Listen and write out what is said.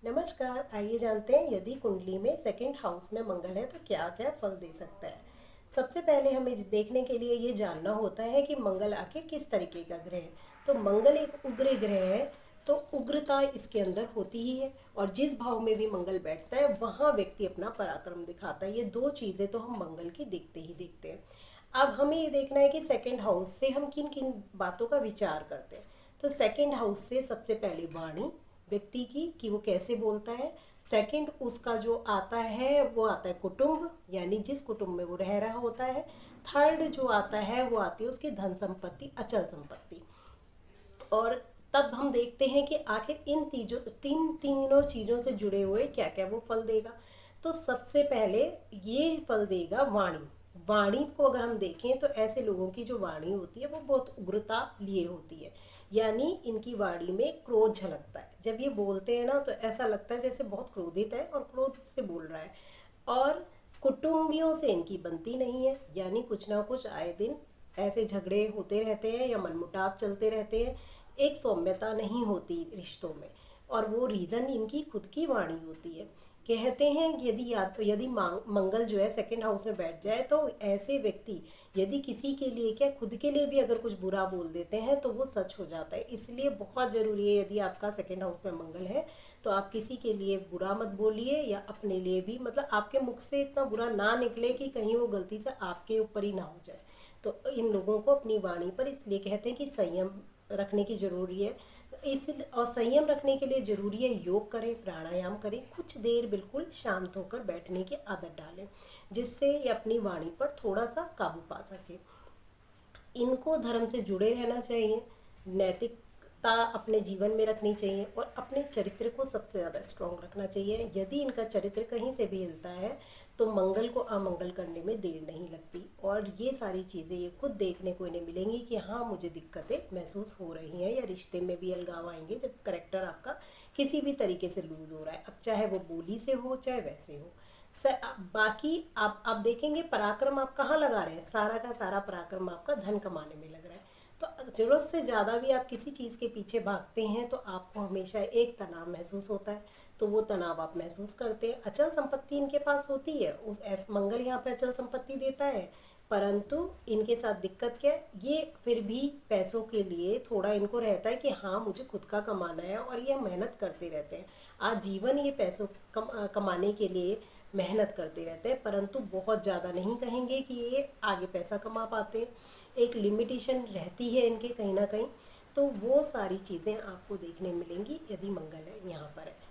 नमस्कार। आइए जानते हैं यदि कुंडली में सेकंड हाउस में मंगल है तो क्या क्या फल दे सकता है। सबसे पहले हमें देखने के लिए ये जानना होता है कि मंगल आखिर किस तरीके का ग्रह है। तो मंगल एक उग्र ग्रह है, तो उग्रता इसके अंदर होती ही है और जिस भाव में भी मंगल बैठता है वहाँ व्यक्ति अपना पराक्रम दिखाता है। ये दो चीज़ें तो हम मंगल की देखते ही देखते हैं। अब हमें ये देखना है कि सेकंड हाउस से हम किन किन बातों का विचार करते हैं। तो सेकंड हाउस से सबसे पहले वाणी व्यक्ति की कि वो कैसे बोलता है। सेकंड उसका जो आता है वो आता है कुटुंब, यानी जिस कुटुंब में वो रह रहा होता है। थर्ड जो आता है वो आती है उसकी धन संपत्ति, अचल संपत्ति। और तब हम देखते हैं कि आखिर इन तीनों चीज़ों से जुड़े हुए क्या क्या वो फल देगा। तो सबसे पहले ये फल देगा वाणी। वाणी को अगर हम देखें तो ऐसे लोगों की जो वाणी होती है वो बहुत उग्रता लिए होती है, यानी इनकी वाणी में क्रोध झलकता है। जब ये बोलते हैं ना तो ऐसा लगता है जैसे बहुत क्रोधित है और क्रोध से बोल रहा है। और कुटुंबियों से इनकी बनती नहीं है, यानी कुछ ना कुछ आए दिन ऐसे झगड़े होते रहते हैं या मनमुटाव चलते रहते हैं। एक सौम्यता नहीं होती रिश्तों में, और वो रीज़न इनकी खुद की वाणी होती है। कहते हैं यदि मंगल जो है सेकंड हाउस में बैठ जाए तो ऐसे व्यक्ति यदि किसी के लिए क्या खुद के लिए भी अगर कुछ बुरा बोल देते हैं तो वो सच हो जाता है। इसलिए बहुत ज़रूरी है यदि आपका सेकंड हाउस में मंगल है तो आप किसी के लिए बुरा मत बोलिए, या अपने लिए भी मतलब आपके मुख से इतना बुरा ना निकले कि कहीं वो गलती से आपके ऊपर ही ना हो जाए। तो इन लोगों को अपनी वाणी पर इसलिए कहते हैं कि संयम रखने की ज़रूरी है। इस और संयम रखने के लिए ज़रूरी है योग करें, प्राणायाम करें, कुछ देर बिल्कुल शांत होकर बैठने की आदत डालें, जिससे ये अपनी वाणी पर थोड़ा सा काबू पा सके। इनको धर्म से जुड़े रहना चाहिए, नैतिकता अपने जीवन में रखनी चाहिए और अपने चरित्र को सबसे ज़्यादा स्ट्रॉन्ग रखना चाहिए। यदि इनका चरित्र कहीं से भी हिलता है तो मंगल को अमंगल करने में देर नहीं लगती, और ये सारी चीज़ें ये खुद देखने को इन्हें मिलेंगी कि हाँ मुझे दिक्कतें महसूस हो रही हैं, या रिश्ते में भी अलगाव आएंगे जब करेक्टर आपका किसी भी तरीके से लूज़ हो रहा है। अब चाहे वो बोली से हो चाहे वैसे हो। सर बाकी आप देखेंगे पराक्रम आप कहाँ लगा रहे हैं, सारा का सारा पराक्रम आपका धन कमाने में लग रहा है। तो ज़रूरत से ज़्यादा भी आप किसी चीज़ के पीछे भागते हैं तो आपको हमेशा एक तनाव महसूस होता है, तो वो तनाव आप महसूस करते हैं। अचल संपत्ति इनके पास होती है, उस एस मंगल यहाँ पे अचल संपत्ति देता है, परंतु इनके साथ दिक्कत क्या है, ये फिर भी पैसों के लिए थोड़ा इनको रहता है कि हाँ मुझे खुद का कमाना है, और ये मेहनत करते रहते हैं। आजीवन ये पैसों कमाने के लिए मेहनत करते रहते हैं, परंतु बहुत ज़्यादा नहीं कहेंगे कि ये आगे पैसा कमा पाते हैं। एक लिमिटेशन रहती है इनके कहीं ना कहीं। तो वो सारी चीज़ें आपको देखने मिलेंगी यदि मंगल है यहाँ पर है।